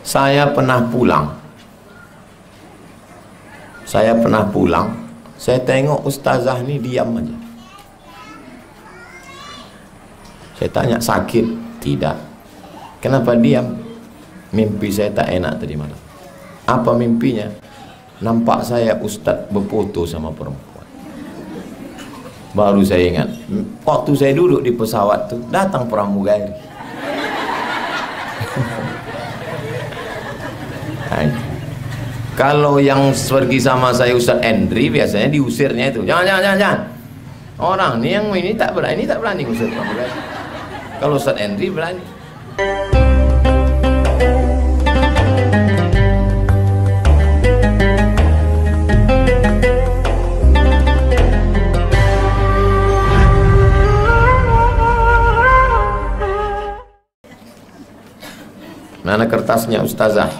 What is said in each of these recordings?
Saya pernah pulang. Saya tengok ustazah ni diam aja. Saya tanya, sakit? Tidak. Kenapa diam? Mimpi saya tak enak tadi malam. Apa mimpinya? Nampak saya ustaz berfoto sama perempuan. Baru saya ingat, waktu saya duduk di pesawat tuh datang pramugari. Kalau yang pergi sama saya Ustaz Endri biasanya diusirnya itu. Jangan. Orang nih yang ini tak berani usir pramugari. Kalau Ustaz Endri berani. Mana kertasnya ustazah?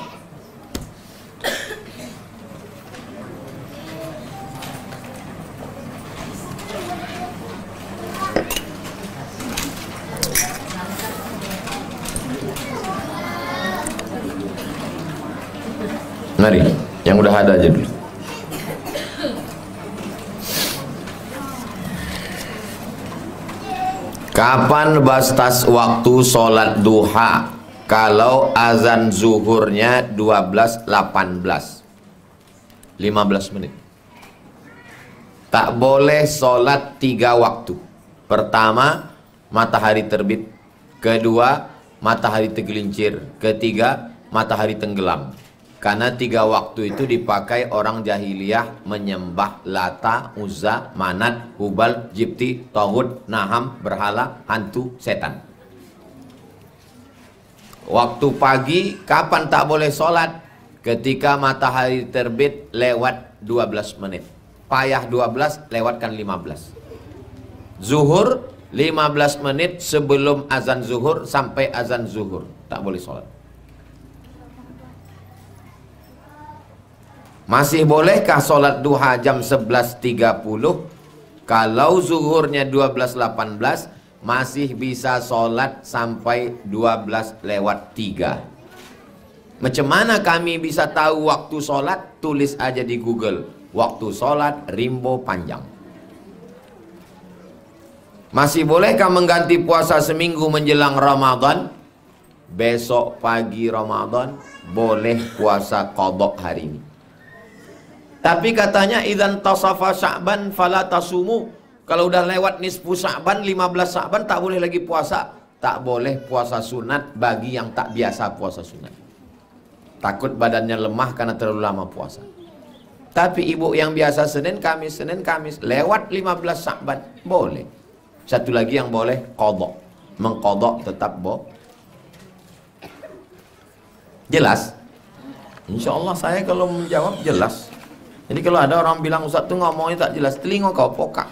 Mari, yang udah ada aja dulu. Kapan batas waktu sholat duha? Kalau azan zuhurnya 12.18 15 menit. Tak boleh sholat 3 waktu. Pertama, matahari terbit. Kedua, matahari tergelincir. Ketiga, matahari tenggelam. Karena 3 waktu itu dipakai orang jahiliyah menyembah Lata, Uzza, Manat, Hubal, Jibti, Tohut, Naham, berhala, hantu, setan. Waktu pagi, kapan tak boleh sholat? Ketika matahari terbit lewat 12 menit. Payah 12, lewatkan 15. Zuhur, 15 menit sebelum azan zuhur sampai azan zuhur. Tak boleh sholat. Masih bolehkah sholat duha jam 11.30? Kalau zuhurnya 12.18, masih bisa sholat sampai 12:03. Macam mana kami bisa tahu waktu sholat? Tulis aja di Google, waktu sholat Rimbo Panjang. Masih bolehkah mengganti puasa seminggu menjelang Ramadan? Besok pagi Ramadan boleh puasa qadha hari ini. Tapi katanya idzan tasafa Sya'ban fala tasumu. Kalau udah lewat nisfu Sya'ban, 15 Sya'ban tak boleh lagi puasa. Tak boleh puasa sunat bagi yang tak biasa puasa sunat. Takut badannya lemah karena terlalu lama puasa. Tapi ibu yang biasa Senin Kamis, lewat 15 Sya'ban boleh. Satu lagi yang boleh qadha. Mengqadha tetap boleh. Jelas? Insya Allah saya kalau menjawab jelas. Jadi kalau ada orang bilang Ustaz tuh ngomongnya tak jelas, telinga kau pokak.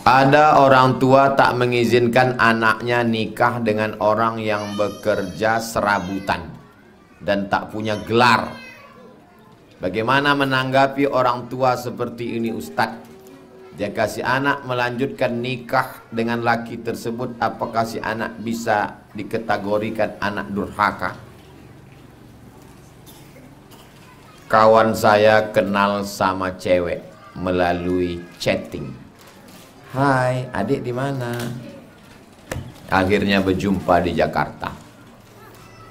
Ada orang tua tak mengizinkan anaknya nikah dengan orang yang bekerja serabutan dan tak punya gelar. Bagaimana menanggapi orang tua seperti ini Ustadz? Dia kasih anak melanjutkan nikah dengan laki tersebut, apakah si anak bisa dikategorikan anak durhaka? Kawan saya kenal sama cewek melalui chatting. Hai, adik di mana? Akhirnya berjumpa di Jakarta.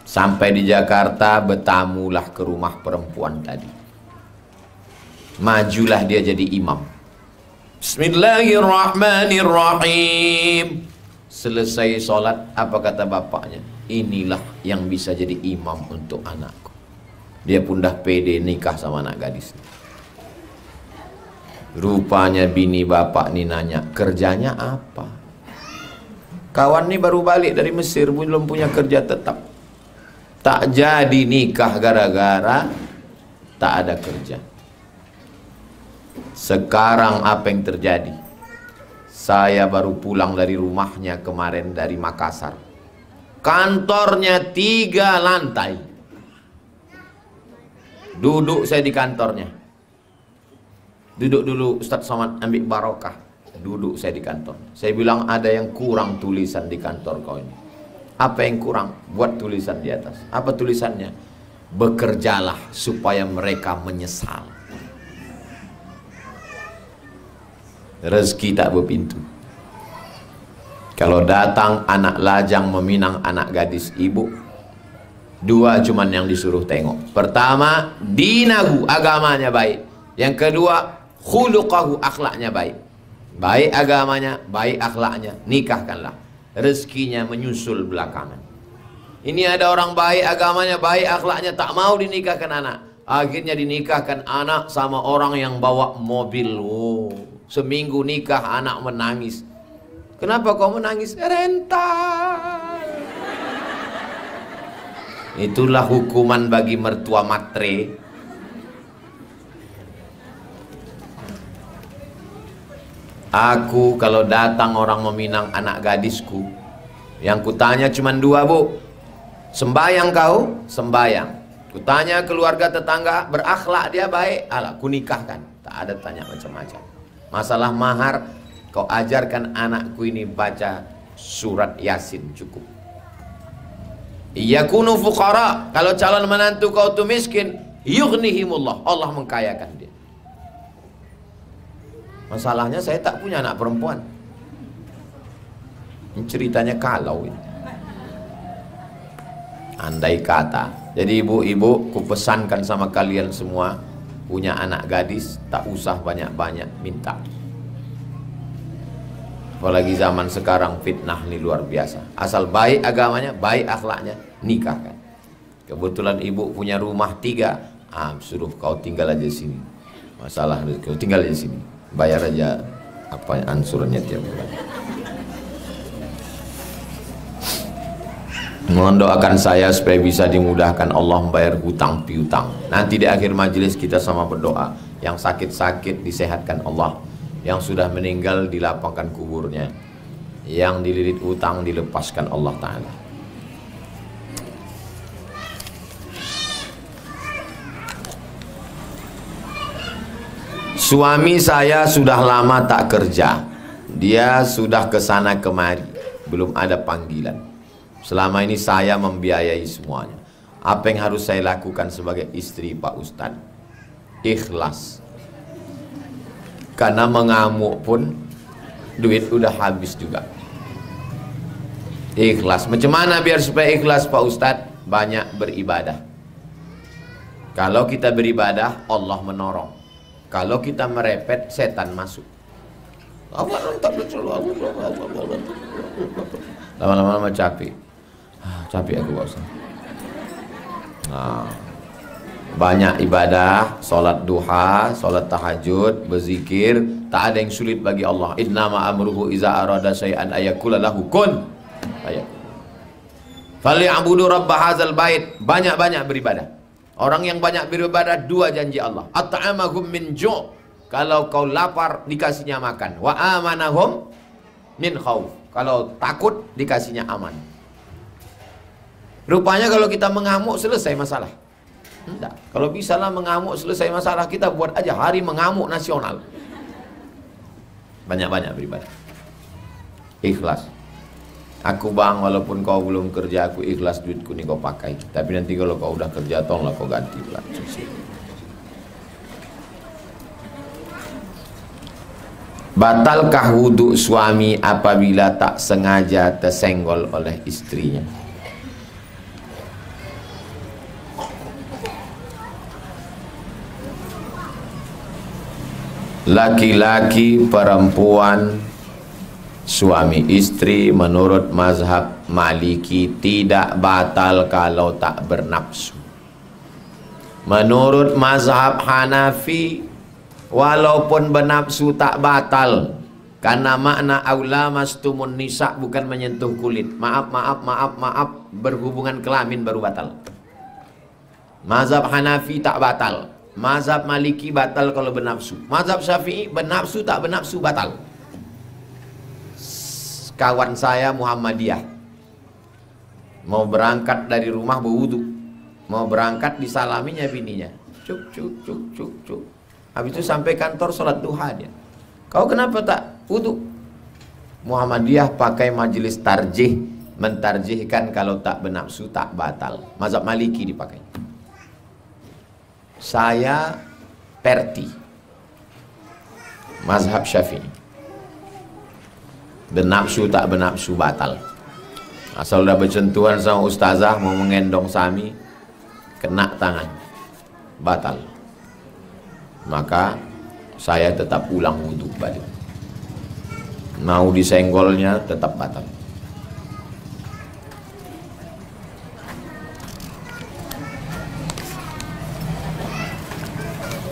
Sampai di Jakarta bertamulah ke rumah perempuan tadi. Majulah dia jadi imam. Bismillahirrahmanirrahim. Selesai sholat, apa kata bapaknya? Inilah yang bisa jadi imam untuk anakku. Dia pun dah pede nikah sama anak gadis. Rupanya bini bapak ni nanya, kerjanya apa? Kawan ni baru balik dari Mesir, belum punya kerja tetap. Tak jadi nikah gara-gara tak ada kerja. Sekarang apa yang terjadi? Saya baru pulang dari rumahnya kemarin dari Makassar. Kantornya 3 lantai. Duduk saya di kantornya. Duduk dulu Ustadz Somad ambil barokah. Duduk saya di kantor. Saya bilang ada yang kurang tulisan di kantor kau ini. Apa yang kurang? Buat tulisan di atas. Apa tulisannya? Bekerjalah supaya mereka menyesal. Rezeki tak berpintu. Kalau datang anak lajang meminang anak gadis ibu, dua cuman yang disuruh tengok. Pertama, dinahu, agamanya baik. Yang kedua, khuluqahu, akhlaknya baik. Baik agamanya, baik akhlaknya, nikahkanlah. Rezekinya menyusul belakangan. Ini ada orang baik agamanya, baik akhlaknya, tak mau dinikahkan anak. Akhirnya dinikahkan anak sama orang yang bawa mobil. Oh, seminggu nikah anak menangis. Kenapa kau menangis? Rental. Itulah hukuman bagi mertua matre. Aku kalau datang orang meminang anak gadisku, yang kutanya cuma dua, Bu. Sembayang kau? Sembayang. Kutanya keluarga tetangga, berakhlak dia baik? Alah, kunikahkan. Tak ada tanya macam-macam. Masalah mahar, kau ajarkan anakku ini baca surat Yasin, cukup. Iyakunu fuqara, kalau calon menantu kau tu miskin, yughnihimullah, Allah mengkayakan dia. Masalahnya saya tak punya anak perempuan. Ini ceritanya kalau ini. Andai kata. Jadi ibu-ibu, kupesankan sama kalian semua, punya anak gadis, tak usah banyak-banyak minta. Apalagi zaman sekarang fitnah ini luar biasa. Asal baik agamanya, baik akhlaknya, nikahkan. Kebetulan ibu punya rumah 3, suruh kau tinggal aja sini. Masalah kau tinggal aja sini. Bayar aja apa ansurannya tiap bulan. Mohon doakan saya supaya bisa dimudahkan Allah membayar hutang piutang. Nanti di akhir majelis kita sama berdoa. Yang sakit-sakit disehatkan Allah. Yang sudah meninggal dilapangkan kuburnya. Yang dililit utang dilepaskan Allah Ta'ala. Suami saya sudah lama tak kerja. Dia sudah kesana kemari, belum ada panggilan. Selama ini saya membiayai semuanya. Apa yang harus saya lakukan sebagai istri Pak Ustadz? Ikhlas. Karena mengamuk pun duit udah habis juga. Ikhlas. Macam mana biar supaya ikhlas Pak Ustadz? Banyak beribadah. Kalau kita beribadah, Allah menolong. Kalau kita merepet, setan masuk. Lama-lama capek. Capek aku, Pak Ustaz. Nah, banyak ibadah, sholat duha, sholat tahajud, berzikir, tak ada yang sulit bagi Allah. Innama amruhu iza arada syai'an ayakula lahu kun fayakun. Falyabudu rabb hadzal bait. Banyak-banyak beribadah. Orang yang banyak beribadah, 2 janji Allah. At'amahum min ju'. Kalau kau lapar dikasihnya makan. Wa amanahum min khauf. Kalau takut dikasihnya aman. Rupanya kalau kita mengamuk selesai masalah. Enggak. Kalau bisalah mengamuk selesai masalah, kita buat aja hari mengamuk nasional. Banyak-banyak beribadah. Ikhlas. Aku bang, walaupun kau belum kerja, aku ikhlas duitku nih kau pakai. Tapi nanti kalau kau udah kerja, tolonglah kau ganti pula. Batalkah wudhu suami apabila tak sengaja tersenggol oleh istrinya? Laki-laki, perempuan, suami istri menurut mazhab Maliki tidak batal kalau tak bernafsu. Menurut mazhab Hanafi, walaupun bernafsu tak batal, karena makna aula mastumun nisa bukan menyentuh kulit. Maaf, berhubungan kelamin baru batal. Mazhab Hanafi tak batal. Mazhab Maliki batal kalau bernafsu. Mazhab Syafi'i bernafsu tak bernafsu batal. Kawan saya Muhammadiyah mau berangkat dari rumah berwudu, mau berangkat disalaminya bininya, cuk. Habis itu sampai kantor sholat duha dia. Kau kenapa tak wudu. Muhammadiyah pakai majelis tarjih, mentarjihkan kalau tak bernafsu tak batal. Mazhab Maliki dipakai. Saya Perti, mazhab Syafi'i. Bernafsu tak bernafsu batal. Asal udah bersentuhan sama ustazah mau mengendong sami, kena tangan, batal. Maka saya tetap ulang wudhu balik. Mau disenggolnya tetap batal.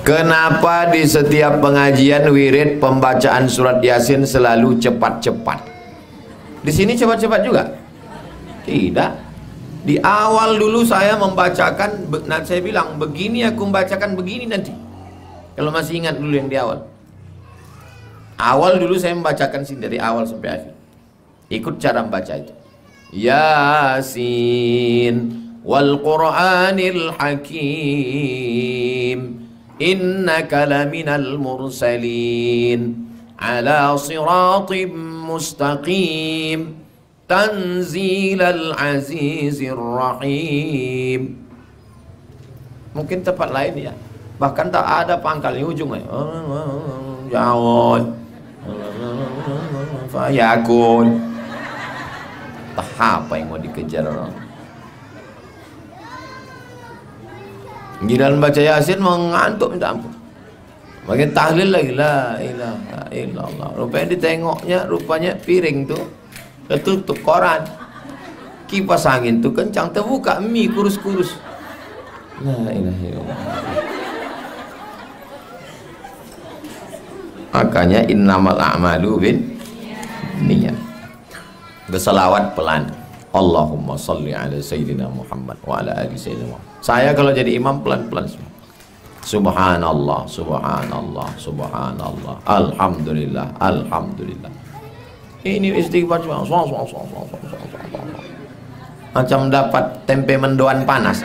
Kenapa di setiap pengajian wirid pembacaan surat Yasin selalu cepat-cepat? Di sini cepat-cepat juga? Tidak. Di awal dulu saya membacakan, saya bilang begini aku membacakan begini nanti. Kalau masih ingat dulu yang di awal. Awal dulu saya membacakan sini dari awal sampai akhir. Ikut cara membaca itu. Yasin wal Qur'anil Hakim. Innaka laminal mursalin ala siratim mustaqim tanzilal azizir rahim. Mungkin tempat lain ya, bahkan tak ada pangkalnya ujungnya. Jawab fayakun. Apa yang mau dikejar orang? Giliran baca Yasin mengantuk minta ampun. Makin tahlil lagi, la ilaha illallah. Rupanya ditengoknya, rupanya piring tuh ketutup koran. Kipas angin tuh kencang, terbuka mie kurus-kurus. La ilaha illallah. Makanya innamal a'malu bin niat. Berselawat pelan. Allahumma salli ala Sayyidina Muhammad wa ala ali Sayyidina Muhammad. Saya kalau jadi imam pelan-pelan semua. Subhanallah, subhanallah, subhanallah. Alhamdulillah, alhamdulillah. Ini istighfar cuma macam dapat tempe mendoan panas.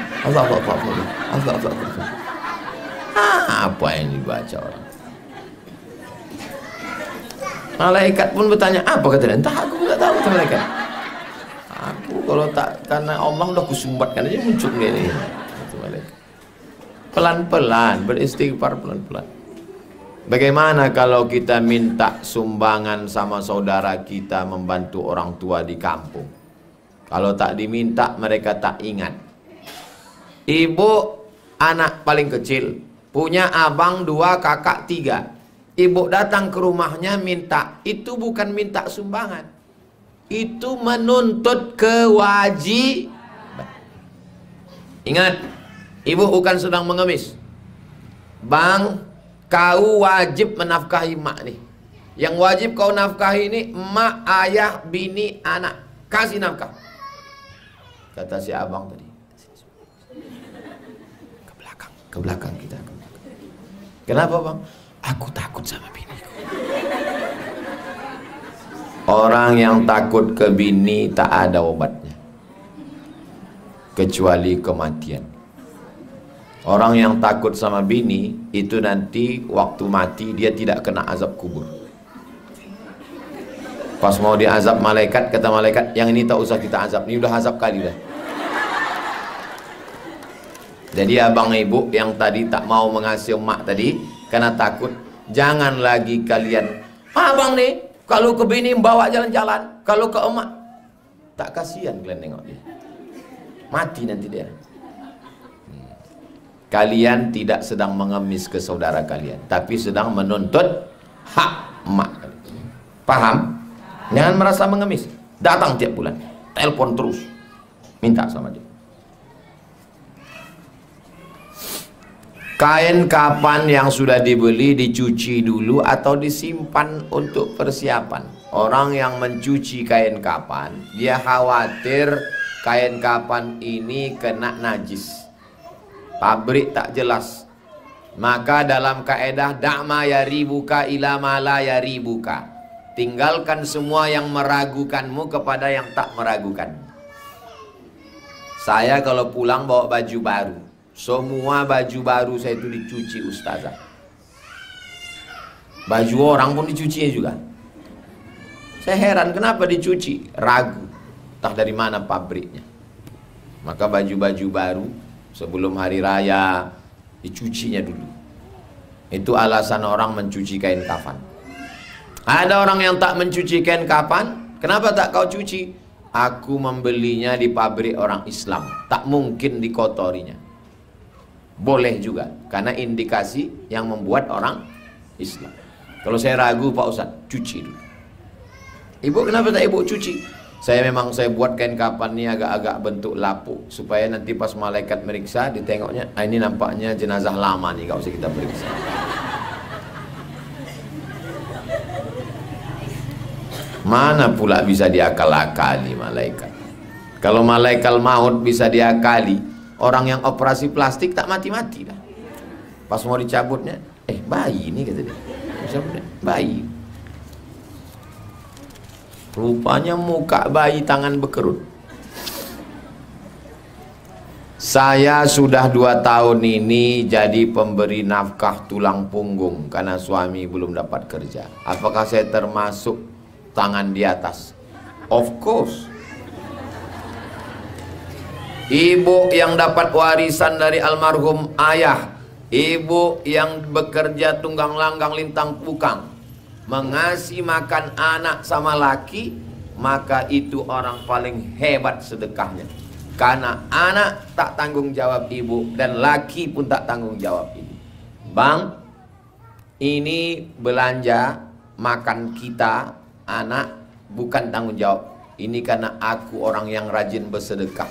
Apa yang dibaca orang? Malaikat pun bertanya, apa kata dia? Entah, aku tidak tahu kata malaikat. Aku kalau tak, karena Allah udah kusumbatkan aja muncul gini. Pelan-pelan, beristighfar pelan-pelan. Bagaimana kalau kita minta sumbangan sama saudara kita membantu orang tua di kampung? Kalau tak diminta, mereka tak ingat. Ibu anak paling kecil, punya abang 2, kakak 3. Ibu datang ke rumahnya minta, itu bukan minta sumbangan. Itu menuntut kewajiban. Ingat, ibu bukan sedang mengemis. Bang, kau wajib menafkahi mak nih. Yang wajib kau nafkahi ini emak, ayah, bini, anak. Kasih nafkah. Kata si abang tadi. Ke belakang kita. Kenapa bang? Aku takut sama biniku. Orang yang takut ke bini tak ada obatnya kecuali kematian. Orang yang takut sama bini itu nanti waktu mati dia tidak kena azab kubur. Pas mau diazab malaikat, kata malaikat, yang ini tak usah kita azab, ini udah azab kali dah. Jadi abang ibu yang tadi tak mau mengasihi emak tadi karena takut, jangan lagi kalian, abang nih kalau ke bini bawa jalan-jalan, kalau ke emak tak kasihan kalian tengok dia. Mati nanti dia. Kalian tidak sedang mengemis ke saudara kalian, tapi sedang menuntut hak emak. Paham? Jangan merasa mengemis. Datang tiap bulan, telepon terus, minta sama dia. Kain kapan yang sudah dibeli dicuci dulu atau disimpan untuk persiapan? Orang yang mencuci kain kapan, dia khawatir kain kapan ini kena najis. Pabrik tak jelas. Maka dalam kaedah da'ma yaribuka ila ma la yaribuka. Tinggalkan semua yang meragukanmu kepada yang tak meragukan. Saya kalau pulang bawa baju baru. Semua baju baru saya itu dicuci ustazah. Baju orang pun dicucinya juga. Saya heran kenapa dicuci, ragu, entah dari mana pabriknya. Maka baju-baju baru sebelum hari raya dicucinya dulu. Itu alasan orang mencuci kain kafan. Ada orang yang tak mencuci kain kafan, kenapa tak kau cuci? Aku membelinya di pabrik orang Islam, tak mungkin dikotorinya. Boleh juga, karena indikasi yang membuat orang Islam. Kalau saya ragu Pak Ustadz, cuci dulu. Ibu kenapa tak ibu cuci? Saya buat kain kafan ini agak-agak bentuk lapuk, supaya nanti pas malaikat meriksa ditengoknya, ini nampaknya jenazah lama nih, gak usah kita periksa. Mana pula bisa diakal-akali malaikat. Kalau malaikat maut bisa diakali, orang yang operasi plastik tak mati-mati lah. Pas mau dicabutnya, bayi ini kata dia. Bayi. Rupanya muka bayi, tangan berkerut. Saya sudah 2 tahun ini jadi pemberi nafkah tulang punggung karena suami belum dapat kerja. Apakah saya termasuk tangan di atas? Of course. Ibu yang dapat warisan dari almarhum ayah, ibu yang bekerja tunggang langgang lintang pukang, mengasih makan anak sama laki, maka itu orang paling hebat sedekahnya. Karena anak tak tanggung jawab ibu dan laki pun tak tanggung jawab ibu. Bang, ini belanja makan kita anak bukan tanggung jawab. Ini karena aku orang yang rajin bersedekah.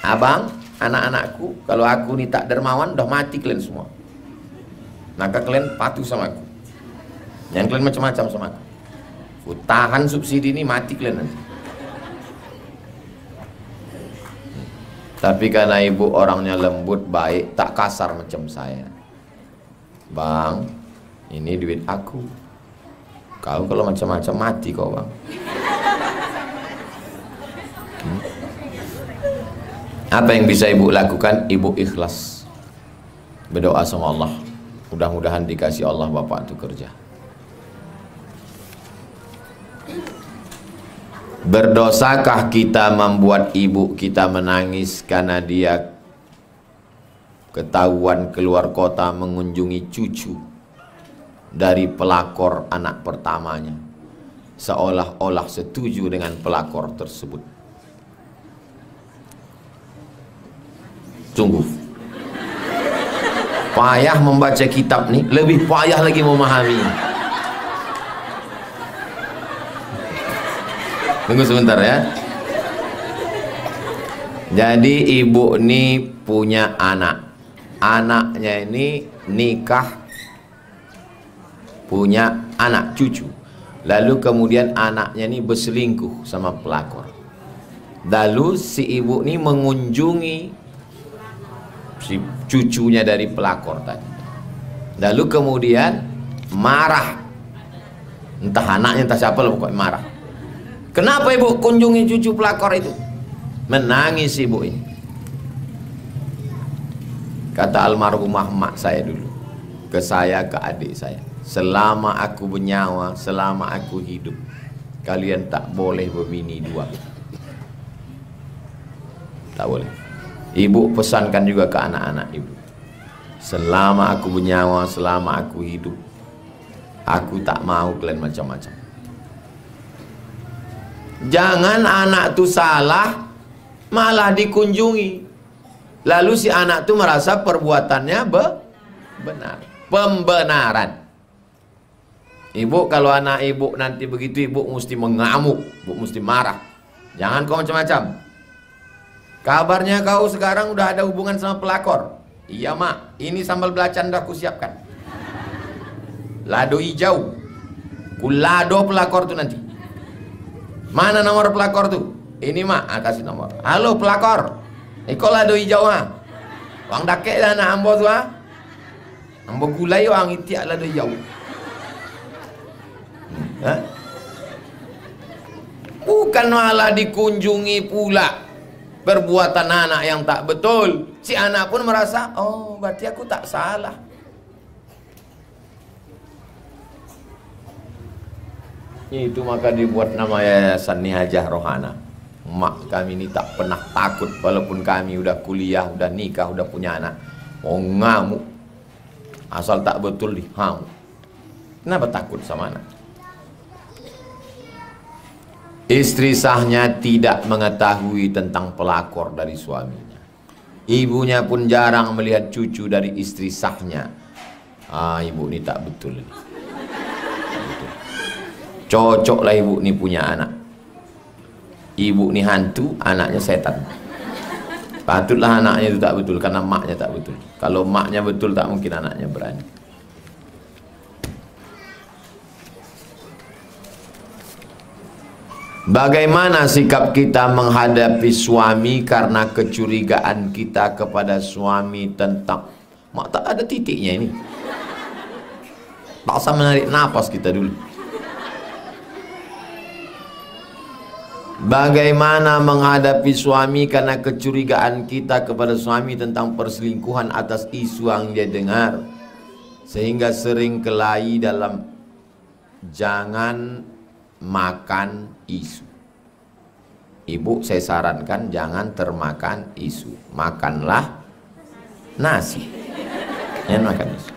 Abang, anak-anakku, kalau aku ini tak dermawan, udah mati kalian semua. Maka kalian patuh sama aku. Yang kalian macam-macam sama aku. Tahan subsidi ini, mati kalian nanti. Tapi karena ibu orangnya lembut, baik, tak kasar macam saya. Bang, ini duit aku. Kau kalau macam-macam mati kau bang. Apa yang bisa ibu lakukan? Ibu ikhlas, berdoa sama Allah, mudah-mudahan dikasih Allah bapak itu kerja. Berdosakah kita membuat ibu kita menangis karena dia ketahuan keluar kota mengunjungi cucu dari pelakor anak pertamanya, seolah-olah setuju dengan pelakor tersebut? Sungguh payah membaca kitab nih, lebih payah lagi memahami. Tunggu sebentar ya. Jadi ibu ini punya anak, anaknya ini nikah, punya anak cucu, lalu kemudian anaknya ini berselingkuh sama pelakor. Lalu si ibu ini mengunjungi si cucunya dari pelakor tadi. Lalu kemudian marah, entah anaknya entah siapa lah, pokoknya marah. Kenapa ibu kunjungi cucu pelakor itu? Menangis ibu ini. Kata almarhumah mak saya dulu ke saya, ke adik saya, selama aku bernyawa, selama aku hidup, kalian tak boleh berbini 2. Tak boleh. Ibu pesankan juga ke anak-anak ibu, selama aku bernyawa, selama aku hidup, aku tak mau kalian macam-macam. Jangan anak tu salah malah dikunjungi, lalu si anak tu merasa perbuatannya benar, pembenaran. Ibu kalau anak ibu nanti begitu, ibu mesti mengamuk, ibu mesti marah. Jangan kau macam-macam. Kabarnya kau sekarang udah ada hubungan sama pelakor. Iya mak, ini sambal belacan dah aku siapkan, lado hijau, kulado pelakor tu nanti. Mana nomor pelakor tu? Ini mak, kasih nomor. Halo pelakor, kau lado hijau ha? Wang dakek dah anak ambo tu ha? Ambo gulai wang itiak lado hijau. Bukan malah dikunjungi pula perbuatan anak yang tak betul. Si anak pun merasa, oh berarti aku tak salah. Itu maka dibuat nama yayasan ni Hajah Rohana. Mak kami ni tak pernah takut, walaupun kami udah kuliah, udah nikah, udah punya anak. Mau ngamuk, asal tak betul dihamuk. Kenapa takut sama anak? Istri sahnya tidak mengetahui tentang pelakor dari suaminya. Ibunya pun jarang melihat cucu dari istri sahnya. Ibu ni tak betul. Cocoklah ibu ni punya anak. Ibu ni hantu, anaknya setan. Patutlah anaknya itu tak betul, karena maknya tak betul. Kalau maknya betul, tak mungkin anaknya berani. Bagaimana sikap kita menghadapi suami karena kecurigaan kita kepada suami tentang mak tak ada titiknya ini. Tak usah menarik napas kita dulu. Bagaimana menghadapi suami karena kecurigaan kita kepada suami tentang perselingkuhan atas isu yang dia dengar, sehingga sering kelahi dalam jangan makan isu. Ibu, saya sarankan jangan termakan isu. Makanlah nasi. Jangan makan isu.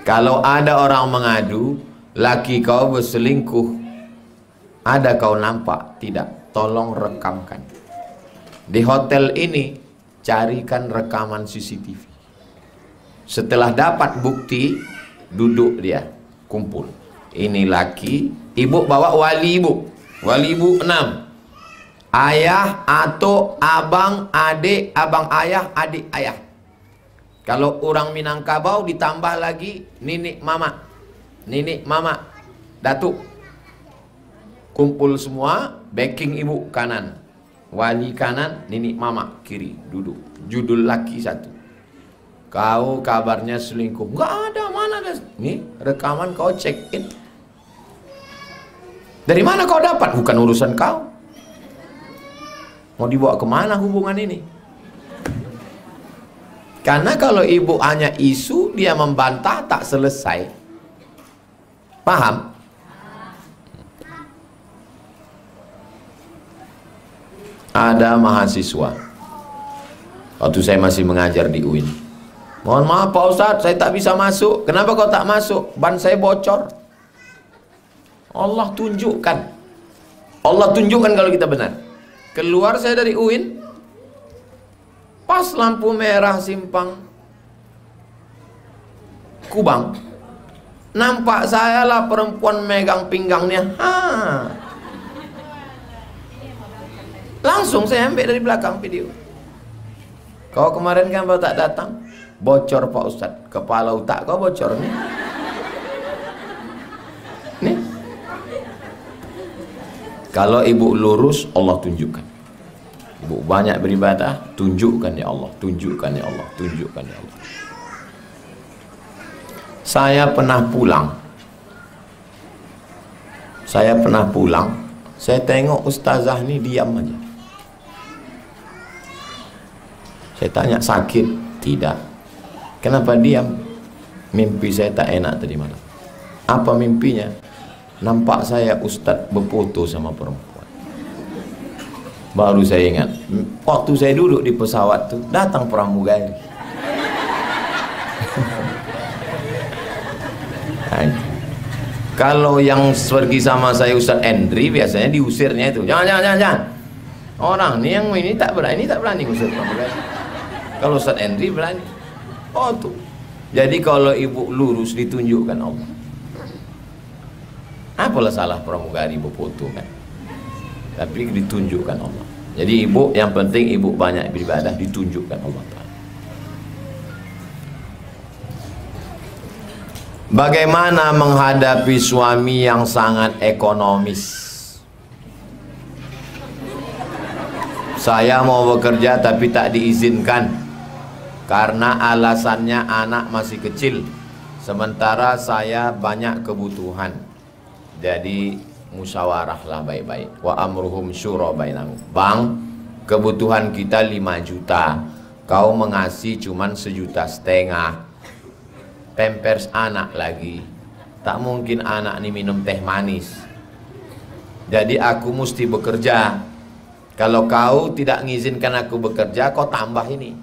Kalau ada orang mengadu, laki kau berselingkuh, ada kau nampak? Tidak. Tolong rekamkan. Di hotel ini, carikan rekaman CCTV. Setelah dapat bukti, duduk dia, kumpul. Ini laki, ibu bawa wali ibu. Wali ibu 6. Ayah, atuk, abang, adik, abang ayah, adik ayah. Kalau orang Minangkabau ditambah lagi nenek mama. Nenek mama, datuk. Kumpul semua, backing ibu kanan. Wali kanan, nenek mama kiri, duduk. Judul laki 1. Kau kabarnya selingkuh. Enggak ada, mana ada. Nih, rekaman kau check in. Dari mana kau dapat? Bukan urusan kau. Mau dibawa kemana hubungan ini? Karena kalau ibu hanya isu, dia membantah tak selesai. Paham? Ada mahasiswa, waktu saya masih mengajar di UIN. Mohon maaf Pak Ustadz, saya tak bisa masuk. Kenapa kau tak masuk? Ban saya bocor. Allah tunjukkan. Allah tunjukkan kalau kita benar. Keluar saya dari UIN, pas lampu merah simpang Kubang, nampak saya lah perempuan megang pinggangnya. Langsung saya ambil dari belakang video. Kau kemarin kan baru tak datang? Bocor Pak Ustadz. Kepala otak kau bocor nih. Nih. Kalau ibu lurus, Allah tunjukkan. Ibu banyak beribadah, tunjukkan ya Allah, tunjukkan ya Allah, tunjukkan ya Allah. Saya pernah pulang. Saya tengok ustazah ni diam aja. Saya tanya, sakit? Tidak. Kenapa diam? Mimpi saya tak enak tadi malam. Apa mimpinya? Nampak saya ustaz berfoto sama perempuan. Baru saya ingat, waktu saya duduk di pesawat tuh, datang pramugari. Kalau yang pergi sama saya Ustaz Endri, biasanya diusirnya itu. Jangan. Orang nih yang ini tak berani usir pramugari. Kalau Ustaz Endri berani. Oh tuh. Jadi kalau ibu lurus ditunjukkan Allah. Apalah salah pramugari berfoto kan? Tapi ditunjukkan Allah. Jadi ibu, yang penting ibu banyak beribadah, ditunjukkan Allah Ta'ala. Bagaimana menghadapi suami yang sangat ekonomis? Saya mau bekerja tapi tak diizinkan karena alasannya anak masih kecil, sementara saya banyak kebutuhan. Jadi musyawarahlah baik-baik. Wa amruhum syura bainahum. Bang, kebutuhan kita 5 juta. Kau mengasih cuman 1,5 juta. Pampers anak lagi. Tak mungkin anak ini minum teh manis. Jadi aku mesti bekerja. Kalau kau tidak mengizinkan aku bekerja, kau tambah ini.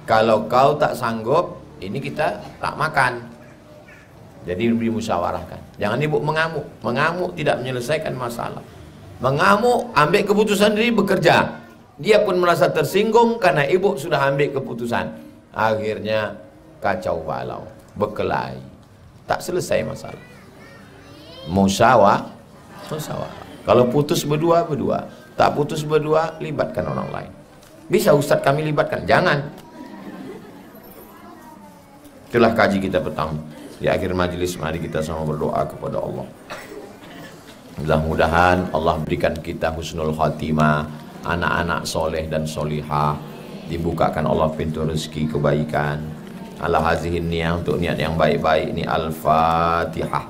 Kalau kau tak sanggup, ini kita tak makan. Jadi dimusyawarahkan. Jangan ibu mengamuk. Mengamuk tidak menyelesaikan masalah. Mengamuk, ambil keputusan diri bekerja. Dia pun merasa tersinggung karena ibu sudah ambil keputusan. Akhirnya kacau balau, berkelahi. Tak selesai masalah. Musyawarah. Kalau putus berdua, berdua. Tak putus berdua, libatkan orang lain. Bisa Ustadz kami libatkan? Jangan. Itulah kaji kita pertama. Di akhir majelis mari kita sama berdoa kepada Allah. Mudah-mudahan Allah berikan kita husnul khatimah, anak-anak soleh dan solihah, dibukakan Allah pintu rezeki kebaikan. Ala hazihin niyah, untuk niat yang baik-baik ini. Al-Fatihah.